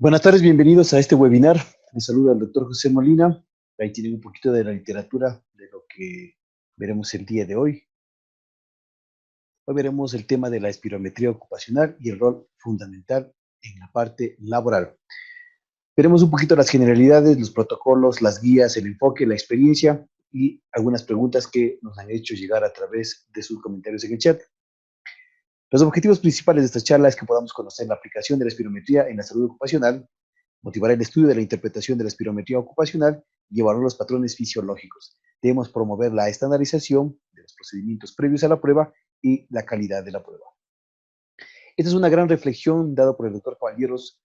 Buenas tardes, bienvenidos a este webinar. Les saluda el doctor José Molina. Ahí tienen un poquito de la literatura de lo que veremos el día de hoy. Hoy veremos el tema de la espirometría ocupacional y el rol fundamental en la parte laboral. Veremos un poquito las generalidades, los protocolos, las guías, el enfoque, la experiencia y algunas preguntas que nos han hecho llegar a través de sus comentarios en el chat. Los objetivos principales de esta charla es que podamos conocer la aplicación de la espirometría en la salud ocupacional, motivar el estudio de la interpretación de la espirometría ocupacional y evaluar los patrones fisiológicos. Debemos promover la estandarización de los procedimientos previos a la prueba y la calidad de la prueba. Esta es una gran reflexión dada por el doctor Caballeros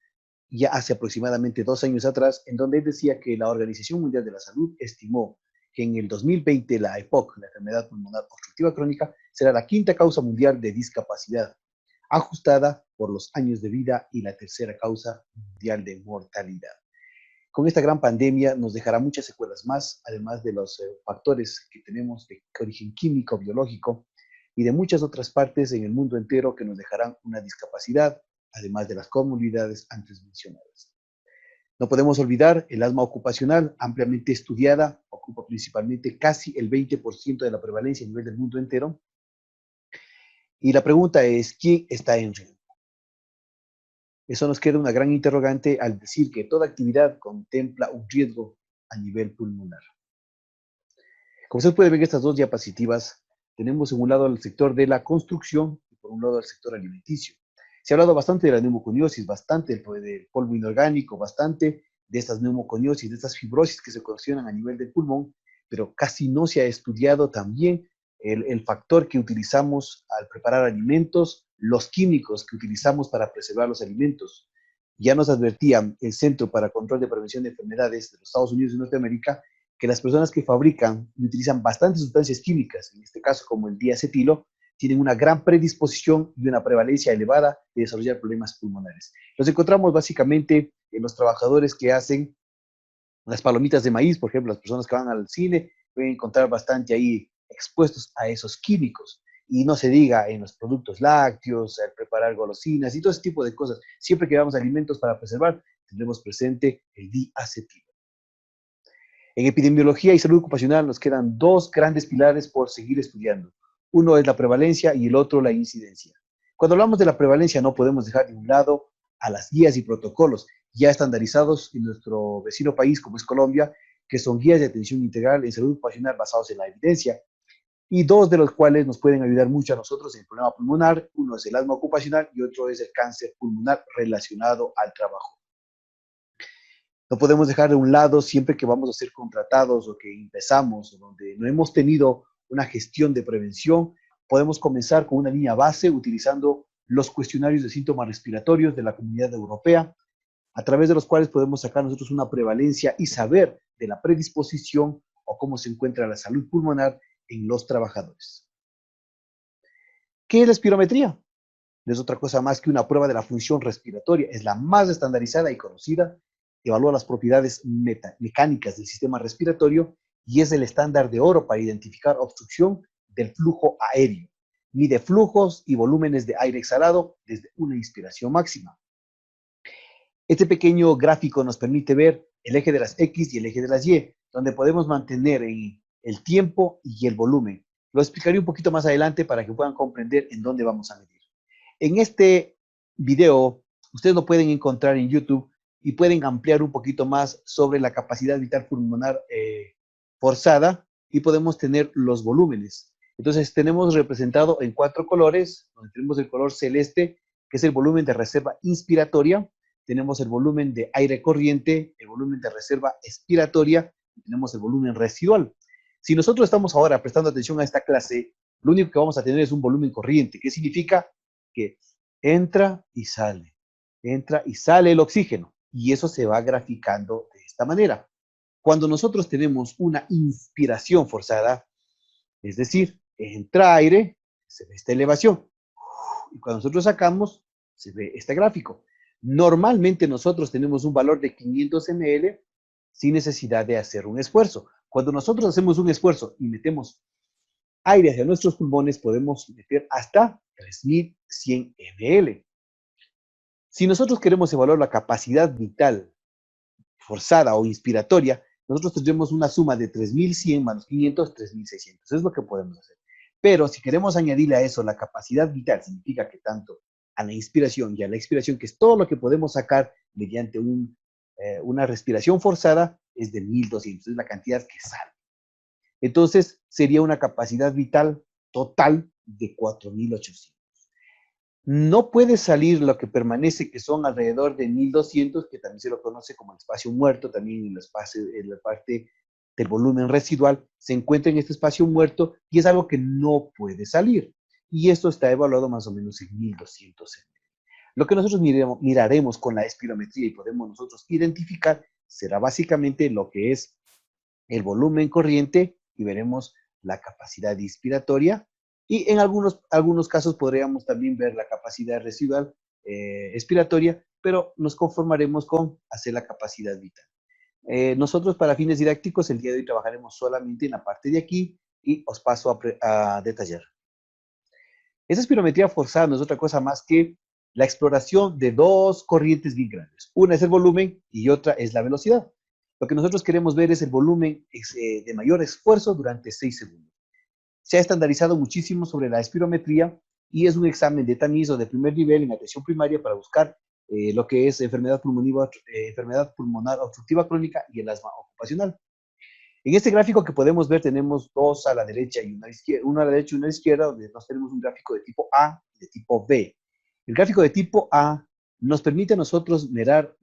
ya hace aproximadamente 2 años atrás, en donde él decía que la Organización Mundial de la Salud estimó que en el 2020 la EPOC, la enfermedad pulmonar obstructiva crónica, será la quinta causa mundial de discapacidad, ajustada por los años de vida y la tercera causa mundial de mortalidad. Con esta gran pandemia nos dejará muchas secuelas más, además de los factores que tenemos de origen químico, biológico y de muchas otras partes en el mundo entero que nos dejarán una discapacidad, además de las comorbilidades antes mencionadas. No podemos olvidar el asma ocupacional, ampliamente estudiada, ocupa principalmente casi el 20% de la prevalencia a nivel del mundo entero. Y la pregunta es, ¿quién está en riesgo? Eso nos queda una gran interrogante al decir que toda actividad contempla un riesgo a nivel pulmonar. Como usted puede ver en estas dos diapositivas, tenemos en un lado el sector de la construcción y por un lado el sector alimenticio. Se ha hablado bastante de la neumoconiosis, bastante del polvo inorgánico, bastante de estas neumoconiosis, de estas fibrosis que se ocasionan a nivel del pulmón, pero casi no se ha estudiado también el factor que utilizamos al preparar alimentos, los químicos que utilizamos para preservar los alimentos. Ya nos advertía el Centro para Control de Prevención de Enfermedades de los Estados Unidos y Norteamérica que las personas que fabrican y utilizan bastantes sustancias químicas, en este caso como el diacetilo, tienen una gran predisposición y una prevalencia elevada de desarrollar problemas pulmonares. Los encontramos básicamente en los trabajadores que hacen las palomitas de maíz, por ejemplo, las personas que van al cine pueden encontrar bastante ahí expuestos a esos químicos. Y no se diga en los productos lácteos, al preparar golosinas y todo ese tipo de cosas. Siempre que damos alimentos para preservar, tendremos presente el diacetilo. En epidemiología y salud ocupacional nos quedan dos grandes pilares por seguir estudiando. Uno es la prevalencia y el otro la incidencia. Cuando hablamos de la prevalencia no podemos dejar de un lado a las guías y protocolos ya estandarizados en nuestro vecino país como es Colombia, que son guías de atención integral en salud ocupacional basados en la evidencia, y dos de los cuales nos pueden ayudar mucho a nosotros en el problema pulmonar. Uno es el asma ocupacional y otro es el cáncer pulmonar relacionado al trabajo. No podemos dejar de un lado siempre que vamos a ser contratados o que empezamos, o donde no hemos tenido una gestión de prevención, podemos comenzar con una línea base utilizando los cuestionarios de síntomas respiratorios de la Comunidad Europea, a través de los cuales podemos sacar nosotros una prevalencia y saber de la predisposición o cómo se encuentra la salud pulmonar en los trabajadores. ¿Qué es la espirometría? No es otra cosa más que una prueba de la función respiratoria, es la más estandarizada y conocida, evalúa las propiedades mecánicas del sistema respiratorio y es el estándar de oro para identificar obstrucción del flujo aéreo. Mide flujos y volúmenes de aire exhalado desde una inspiración máxima. Este pequeño gráfico nos permite ver el eje de las X y el eje de las Y, donde podemos mantener el tiempo y el volumen. Lo explicaré un poquito más adelante para que puedan comprender en dónde vamos a medir. En este video, ustedes lo pueden encontrar en YouTube y pueden ampliar un poquito más sobre la capacidad vital pulmonar forzada y podemos tener los volúmenes. Entonces tenemos representado en 4 colores, donde tenemos el color celeste, que es el volumen de reserva inspiratoria, tenemos el volumen de aire corriente, el volumen de reserva expiratoria, y tenemos el volumen residual. Si nosotros estamos ahora prestando atención a esta clase, lo único que vamos a tener es un volumen corriente, que significa que entra y sale el oxígeno, y eso se va graficando de esta manera. Cuando nosotros tenemos una inspiración forzada, es decir, entra aire, se ve esta elevación, y cuando nosotros sacamos, se ve este gráfico. Normalmente nosotros tenemos un valor de 500 ml sin necesidad de hacer un esfuerzo. Cuando nosotros hacemos un esfuerzo y metemos aire hacia nuestros pulmones, podemos meter hasta 3100 ml. Si nosotros queremos evaluar la capacidad vital forzada o inspiratoria, nosotros tendremos una suma de 3.100 más los 500, 3.600. Eso es lo que podemos hacer. Pero si queremos añadirle a eso la capacidad vital, significa que tanto a la inspiración y a la expiración, que es todo lo que podemos sacar mediante una respiración forzada, es de 1.200, es la cantidad que sale. Entonces, sería una capacidad vital total de 4.800. No puede salir lo que permanece, que son alrededor de 1.200, que también se lo conoce como el espacio muerto, también en la parte del volumen residual, se encuentra en este espacio muerto y es algo que no puede salir. Y esto está evaluado más o menos en 1.200. Lo que nosotros miraremos con la espirometría y podemos nosotros identificar será básicamente lo que es el volumen corriente y veremos la capacidad inspiratoria y en algunos casos podríamos también ver la capacidad residual expiratoria, pero nos conformaremos con hacer la capacidad vital. Nosotros para fines didácticos el día de hoy trabajaremos solamente en la parte de aquí y os paso a detallar. Esa espirometría forzada no es otra cosa más que la exploración de dos corrientes bien grandes. Una es el volumen y otra es la velocidad. Lo que nosotros queremos ver es el volumen de mayor esfuerzo durante 6 segundos. Se ha estandarizado muchísimo sobre la espirometría y es un examen de tamiz de primer nivel en atención primaria para buscar lo que es enfermedad pulmonar obstructiva crónica y el asma ocupacional. En este gráfico que podemos ver tenemos dos a la derecha y una a la izquierda, una a la derecha y una a la izquierda, donde nos tenemos un gráfico de tipo A y de tipo B. El gráfico de tipo A nos permite a nosotros mirar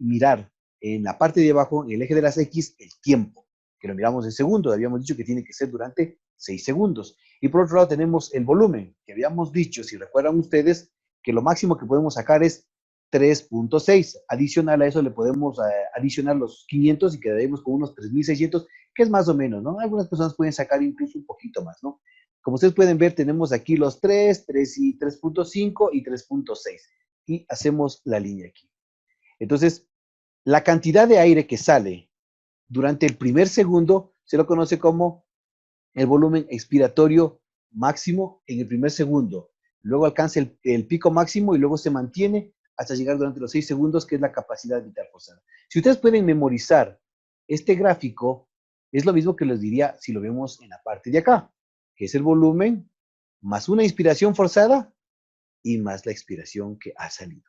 en la parte de abajo, en el eje de las X, el tiempo, que lo miramos en segundos. Habíamos dicho que tiene que ser durante 6 segundos. Y por otro lado tenemos el volumen, que habíamos dicho, si recuerdan ustedes, que lo máximo que podemos sacar es 3.6. Adicional a eso le podemos adicionar los 500 y quedaremos con unos 3.600, que es más o menos, ¿no? Algunas personas pueden sacar incluso un poquito más, ¿no? Como ustedes pueden ver, tenemos aquí los 3, 3 y 3.5 y 3.6. Y hacemos la línea aquí. Entonces, la cantidad de aire que sale durante el primer segundo se lo conoce como el volumen expiratorio máximo en el primer segundo. Luego alcanza el pico máximo y luego se mantiene hasta llegar durante los 6 segundos, que es la capacidad vital forzada. Si ustedes pueden memorizar este gráfico, es lo mismo que les diría si lo vemos en la parte de acá, que es el volumen más una inspiración forzada y más la expiración que ha salido.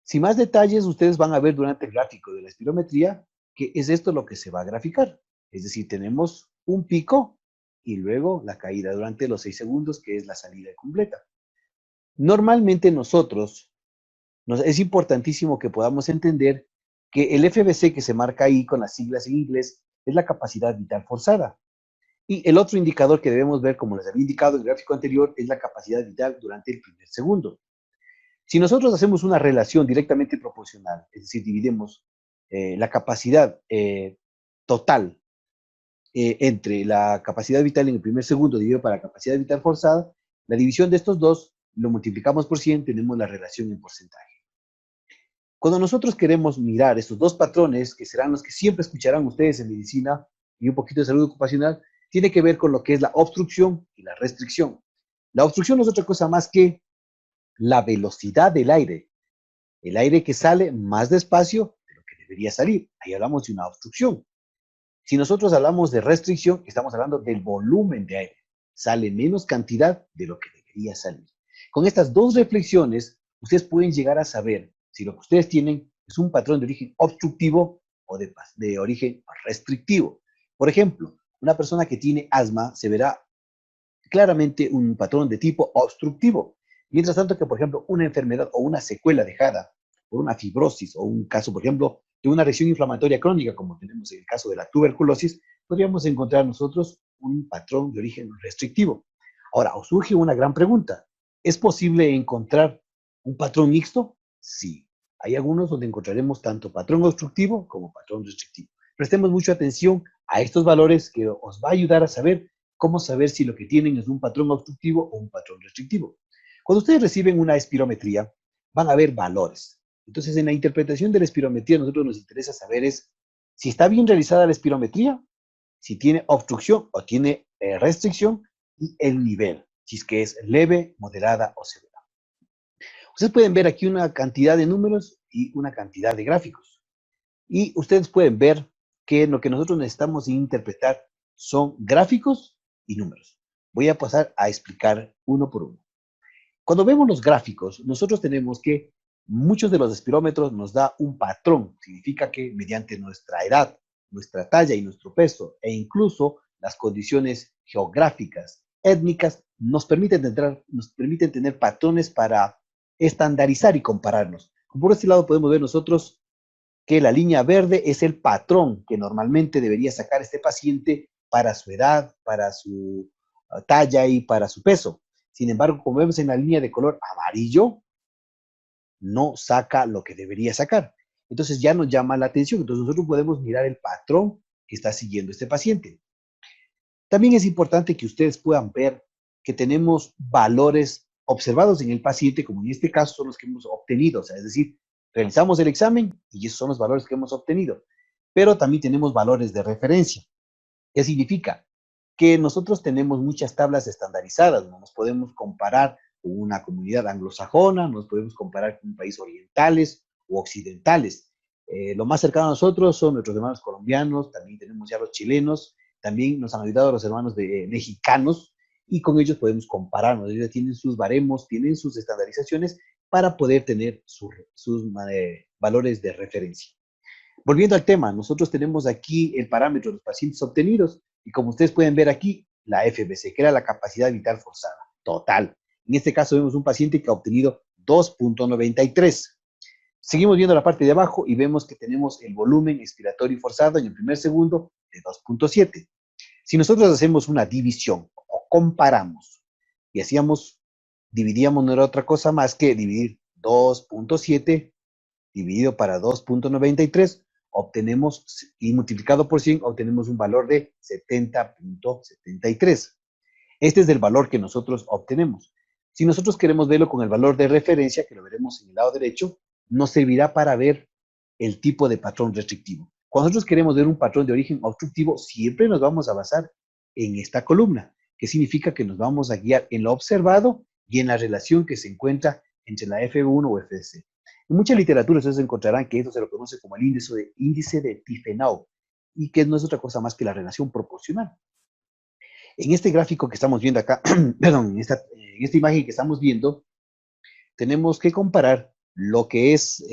Sin más detalles, ustedes van a ver durante el gráfico de la espirometría que es esto lo que se va a graficar. Es decir, tenemos un pico y luego la caída durante los 6 segundos, que es la salida completa. Normalmente nosotros, es importantísimo que podamos entender que el FBC que se marca ahí con las siglas en inglés es la capacidad vital forzada. Y el otro indicador que debemos ver, como les había indicado en el gráfico anterior, es la capacidad vital durante el primer segundo. Si nosotros hacemos una relación directamente proporcional, es decir, dividimos la capacidad total entre la capacidad vital en el primer segundo dividido para la capacidad vital forzada, la división de estos dos lo multiplicamos por 100, tenemos la relación en porcentaje. Cuando nosotros queremos mirar estos dos patrones, que serán los que siempre escucharán ustedes en medicina y un poquito de salud ocupacional, tiene que ver con lo que es la obstrucción y la restricción. La obstrucción no es otra cosa más que la velocidad del aire. El aire que sale más despacio de lo que debería salir. Ahí hablamos de una obstrucción. Si nosotros hablamos de restricción, estamos hablando del volumen de aire. Sale menos cantidad de lo que debería salir. Con estas dos reflexiones, ustedes pueden llegar a saber si lo que ustedes tienen es un patrón de origen obstructivo o de origen restrictivo. Por ejemplo, una persona que tiene asma se verá claramente un patrón de tipo obstructivo. Mientras tanto que, por ejemplo, una enfermedad o una secuela dejada por una fibrosis o un caso, por ejemplo, de una reacción inflamatoria crónica, como tenemos en el caso de la tuberculosis, podríamos encontrar nosotros un patrón de origen restrictivo. Ahora, os surge una gran pregunta. ¿Es posible encontrar un patrón mixto? Sí. Hay algunos donde encontraremos tanto patrón obstructivo como patrón restrictivo. Prestemos mucha atención a estos valores que os va a ayudar a saber cómo saber si lo que tienen es un patrón obstructivo o un patrón restrictivo. Cuando ustedes reciben una espirometría, van a ver valores. Entonces, en la interpretación de la espirometría, a nosotros nos interesa saber es si está bien realizada la espirometría, si tiene obstrucción o tiene restricción, y el nivel, si es que es leve, moderada o severa. Ustedes pueden ver aquí una cantidad de números y una cantidad de gráficos. Y ustedes pueden ver que lo que nosotros necesitamos interpretar son gráficos y números. Voy a pasar a explicar uno por uno. Cuando vemos los gráficos, nosotros tenemos que muchos de los espirómetros nos da un patrón. Significa que mediante nuestra edad, nuestra talla y nuestro peso, e incluso las condiciones geográficas, étnicas, nos permiten tener patrones para estandarizar y compararnos. Por este lado podemos ver nosotros que la línea verde es el patrón que normalmente debería sacar este paciente para su edad, para su talla y para su peso. Sin embargo, como vemos en la línea de color amarillo, no saca lo que debería sacar. Entonces ya nos llama la atención. Entonces nosotros podemos mirar el patrón que está siguiendo este paciente. También es importante que ustedes puedan ver que tenemos valores observados en el paciente, como en este caso son los que hemos obtenido. O sea, es decir, realizamos el examen y esos son los valores que hemos obtenido. Pero también tenemos valores de referencia. ¿Qué significa? Que nosotros tenemos muchas tablas estandarizadas, no nos podemos comparar con una comunidad anglosajona, nos podemos comparar con países orientales u occidentales. Lo más cercano a nosotros son nuestros hermanos colombianos, también tenemos ya los chilenos, también nos han ayudado los hermanos mexicanos y con ellos podemos compararnos. Ellos tienen sus baremos, tienen sus estandarizaciones para poder tener sus valores de referencia. Volviendo al tema, nosotros tenemos aquí el parámetro de los pacientes obtenidos y como ustedes pueden ver aquí, la FBC, que era la capacidad vital forzada, total. En este caso vemos un paciente que ha obtenido 2.93. Seguimos viendo la parte de abajo y vemos que tenemos el volumen expiratorio forzado en el primer segundo de 2.7. Si nosotros hacemos una división o comparamos y dividíamos no era otra cosa más que dividir 2.7 dividido para 2.93, obtenemos, y multiplicado por 100, obtenemos un valor de 70.73. Este es el valor que nosotros obtenemos. Si nosotros queremos verlo con el valor de referencia, que lo veremos en el lado derecho, nos servirá para ver el tipo de patrón restrictivo. Cuando nosotros queremos ver un patrón de origen obstructivo, siempre nos vamos a basar en esta columna, que significa que nos vamos a guiar en lo observado y en la relación que se encuentra entre la F1 o FDC. En mucha literatura ustedes encontrarán que esto se lo conoce como el índice de Tiefenau y que no es otra cosa más que la relación proporcional. En este gráfico que estamos viendo acá, perdón, en esta imagen que estamos viendo, tenemos que comparar lo que es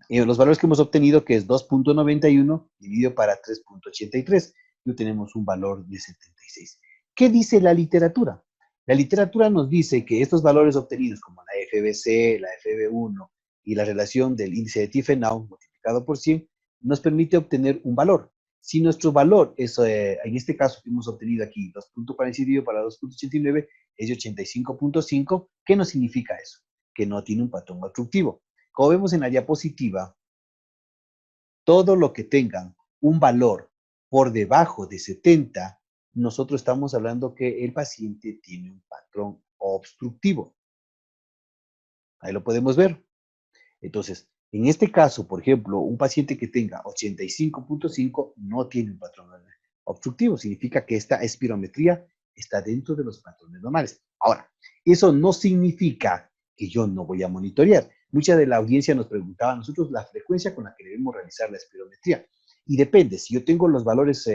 los valores que hemos obtenido, que es 2.91 dividido para 3.83, y tenemos un valor de 76. ¿Qué dice la literatura? La literatura nos dice que estos valores obtenidos, como la FBC, la FB1 y la relación del índice de Tiefenau multiplicado por 100, nos permite obtener un valor. Si nuestro valor es, en este caso que hemos obtenido aquí, 2.41 para 2.89, es de 85.5, ¿qué nos significa eso? Que no tiene un patrón obstructivo. Como vemos en la diapositiva, todo lo que tengan un valor por debajo de 70, nosotros estamos hablando que el paciente tiene un patrón obstructivo. Ahí lo podemos ver. Entonces, en este caso, por ejemplo, un paciente que tenga 85.5 no tiene un patrón obstructivo. Significa que esta espirometría está dentro de los patrones normales. Ahora, eso no significa que yo no voy a monitorear. Mucha de la audiencia nos preguntaba a nosotros la frecuencia con la que debemos realizar la espirometría. Y depende, si yo tengo los valores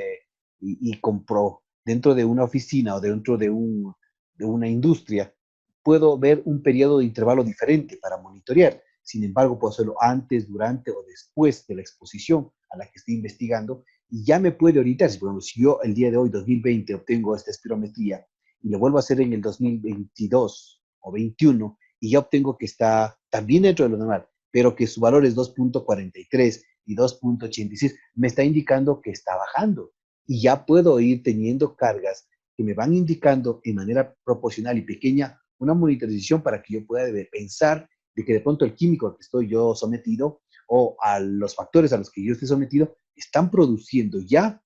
y compro dentro de una oficina o dentro de una industria, puedo ver un periodo de intervalo diferente para monitorear. Sin embargo, puedo hacerlo antes, durante o después de la exposición a la que estoy investigando y ya me puede orientar. Si, por ejemplo, si yo el día de hoy, 2020, obtengo esta espirometría y lo vuelvo a hacer en el 2022 o 21 y ya obtengo que está también dentro de lo normal, pero que su valor es 2.43 y 2.86, me está indicando que está bajando y ya puedo ir teniendo cargas que me van indicando en manera proporcional y pequeña una monitorización para que yo pueda pensar de que de pronto el químico al que estoy yo sometido o a los factores a los que yo estoy sometido están produciendo ya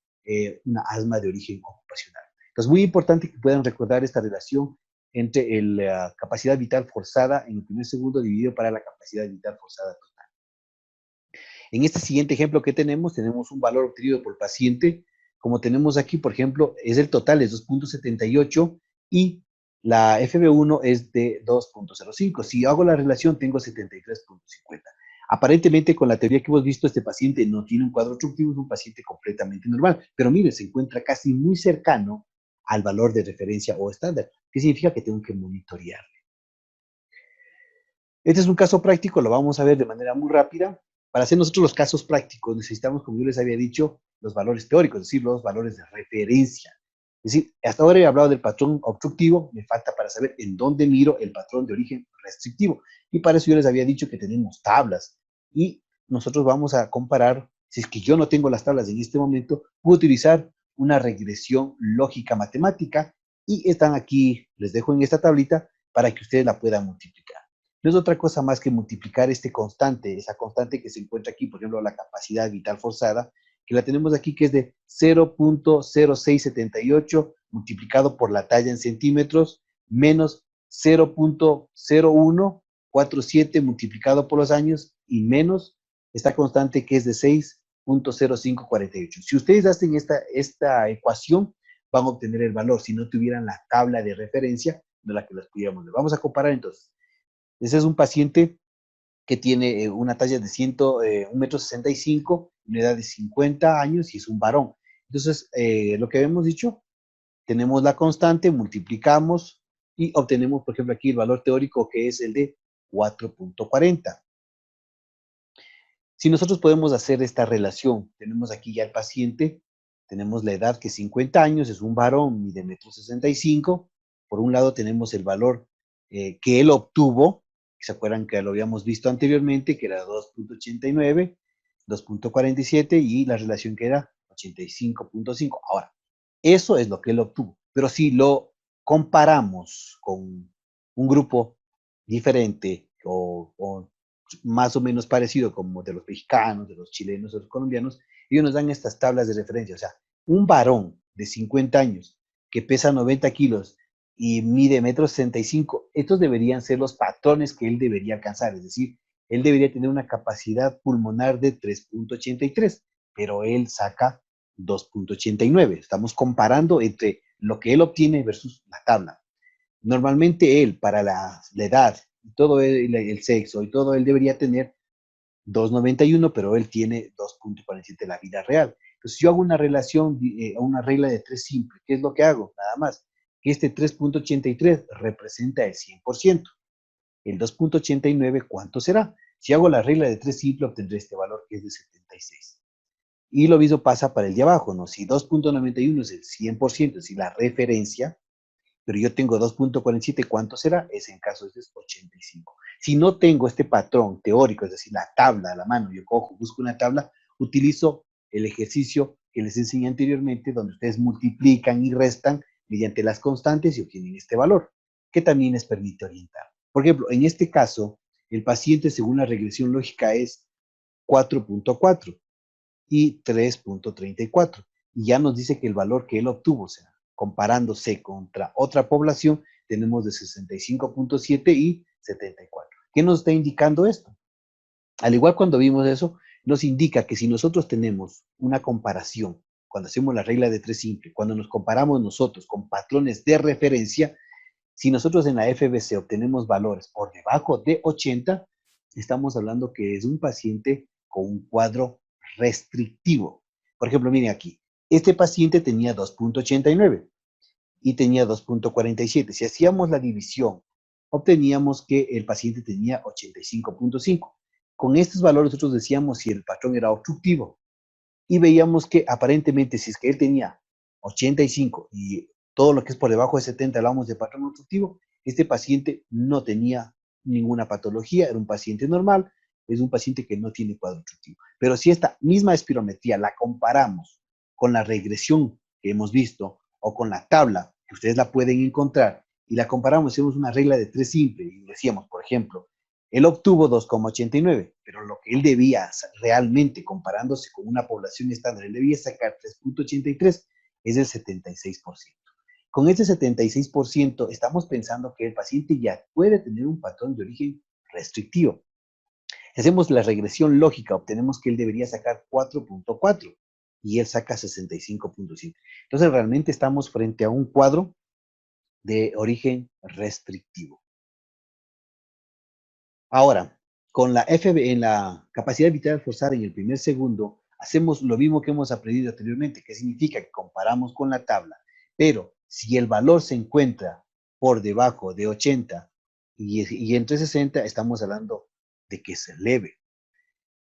una asma de origen ocupacional. Entonces, muy importante que puedan recordar esta relación entre la capacidad vital forzada en el primer segundo dividido para la capacidad vital forzada total. En este siguiente ejemplo que tenemos un valor obtenido por paciente, como tenemos aquí, por ejemplo, es el total, es 2.78 y La FB1 es de 2.05. Si hago la relación, tengo 73.50. Aparentemente, con la teoría que hemos visto, este paciente no tiene un cuadro obstructivo, es un paciente completamente normal. Pero mire, se encuentra casi muy cercano al valor de referencia o estándar. ¿Qué significa? Que tengo que monitorear. Este es un caso práctico, lo vamos a ver de manera muy rápida. Para hacer nosotros los casos prácticos necesitamos, como yo les había dicho, los valores teóricos, es decir, los valores de referencia. Es decir, hasta ahora he hablado del patrón obstructivo, me falta para saber en dónde miro el patrón de origen restrictivo. Y para eso yo les había dicho que tenemos tablas. Y nosotros vamos a comparar, si es que yo no tengo las tablas en este momento, puedo utilizar una regresión lógica matemática y están aquí, les dejo en esta tablita para que ustedes la puedan multiplicar. No es otra cosa más que multiplicar este constante, esa constante que se encuentra aquí, por ejemplo, la capacidad vital forzada, que la tenemos aquí, que es de 0.0678 multiplicado por la talla en centímetros, menos 0.0147 multiplicado por los años, y menos esta constante que es de 6.0548. Si ustedes hacen esta ecuación, van a obtener el valor, si no tuvieran la tabla de referencia de la que las pudiéramos ver. Vamos a comparar entonces. Ese es un paciente que tiene una talla de 1,65 m, una edad de 50 años y es un varón. Entonces, lo que habíamos dicho, tenemos la constante, multiplicamos y obtenemos, por ejemplo, aquí el valor teórico que es el de 4.40. Si nosotros podemos hacer esta relación, tenemos aquí ya el paciente, tenemos la edad que es 50 años, es un varón, mide 1,65 m. Por un lado tenemos el valor que él obtuvo, ¿se acuerdan que lo habíamos visto anteriormente, que era 2.89, 2.47 y la relación que era 85.5? Ahora, eso es lo que él obtuvo, pero si lo comparamos con un grupo diferente o más o menos parecido como de los mexicanos, de los chilenos, de los colombianos, ellos nos dan estas tablas de referencia. O sea, un varón de 50 años que pesa 90 kilos y mide 1,65 m, estos deberían ser los patrones que él debería alcanzar. Es decir, él debería tener una capacidad pulmonar de 3.83, pero él saca 2.89. Estamos comparando entre lo que él obtiene versus la tabla. Normalmente él, para la edad, todo el sexo y todo, él debería tener 2,91, pero él tiene 2.47 en la vida real. Entonces, yo hago una relación, una regla de tres simple. ¿Qué es lo que hago? Nada más. Que este 3.83 representa el 100%. El 2.89, ¿cuánto será? Si hago la regla de tres simple, obtendré este valor que es de 76. Y lo mismo pasa para el de abajo, ¿no? Si 2.91 es el 100%, es decir, la referencia, pero yo tengo 2.47, ¿cuánto será? Ese en caso es 85. Si no tengo este patrón teórico, es decir, la tabla a la mano, yo cojo, busco una tabla, utilizo el ejercicio que les enseñé anteriormente, donde ustedes multiplican y restan mediante las constantes y obtienen este valor, que también les permite orientar. Por ejemplo, en este caso, el paciente según la regresión lógica es 4.4 y 3.34. Y ya nos dice que el valor que él obtuvo, o sea, comparándose contra otra población, tenemos de 65.7 y 74. ¿Qué nos está indicando esto? Al igual cuando vimos eso, nos indica que si nosotros tenemos una comparación, cuando hacemos la regla de tres simple, cuando nos comparamos nosotros con patrones de referencia, si nosotros en la FBC obtenemos valores por debajo de 80, estamos hablando que es un paciente con un cuadro restrictivo. Por ejemplo, miren aquí, este paciente tenía 2.89 y tenía 2.47. Si hacíamos la división, obteníamos que el paciente tenía 85.5. Con estos valores nosotros decíamos si el patrón era obstructivo y veíamos que aparentemente si es que él tenía 85 y todo lo que es por debajo de 70 hablamos de patrón obstructivo, este paciente no tenía ninguna patología, era un paciente normal, es un paciente que no tiene cuadro obstructivo. Pero si esta misma espirometría la comparamos con la regresión que hemos visto o con la tabla, que ustedes la pueden encontrar, y la comparamos, hacemos una regla de tres simple y decíamos, por ejemplo, él obtuvo 2.89, pero lo que él debía realmente, comparándose con una población estándar, él debía sacar 3.83, es el 76%. Con ese 76% estamos pensando que el paciente ya puede tener un patrón de origen restrictivo. Si hacemos la regresión lógica, obtenemos que él debería sacar 4.4 y él saca 65.7. Entonces realmente estamos frente a un cuadro de origen restrictivo. Ahora, con la FB en la capacidad vital forzada en el primer segundo, hacemos lo mismo que hemos aprendido anteriormente, que significa que comparamos con la tabla, pero si el valor se encuentra por debajo de 80 y entre 60, estamos hablando de que es leve.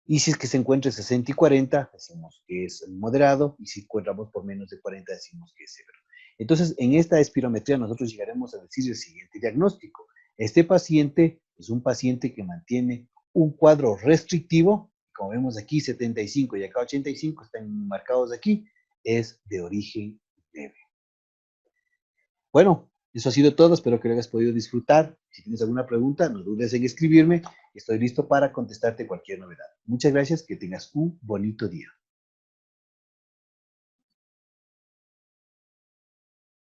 Y si es que se encuentra en 60 y 40, decimos que es moderado, y si encontramos por menos de 40, decimos que es severo. Entonces, en esta espirometría nosotros llegaremos a decir el siguiente diagnóstico. Este paciente es un paciente que mantiene un cuadro restrictivo, como vemos aquí 75 y acá 85 están marcados aquí, es de origen leve. Bueno, eso ha sido todo, espero que lo hayas podido disfrutar. Si tienes alguna pregunta, no dudes en escribirme. Estoy listo para contestarte cualquier novedad. Muchas gracias, que tengas un bonito día.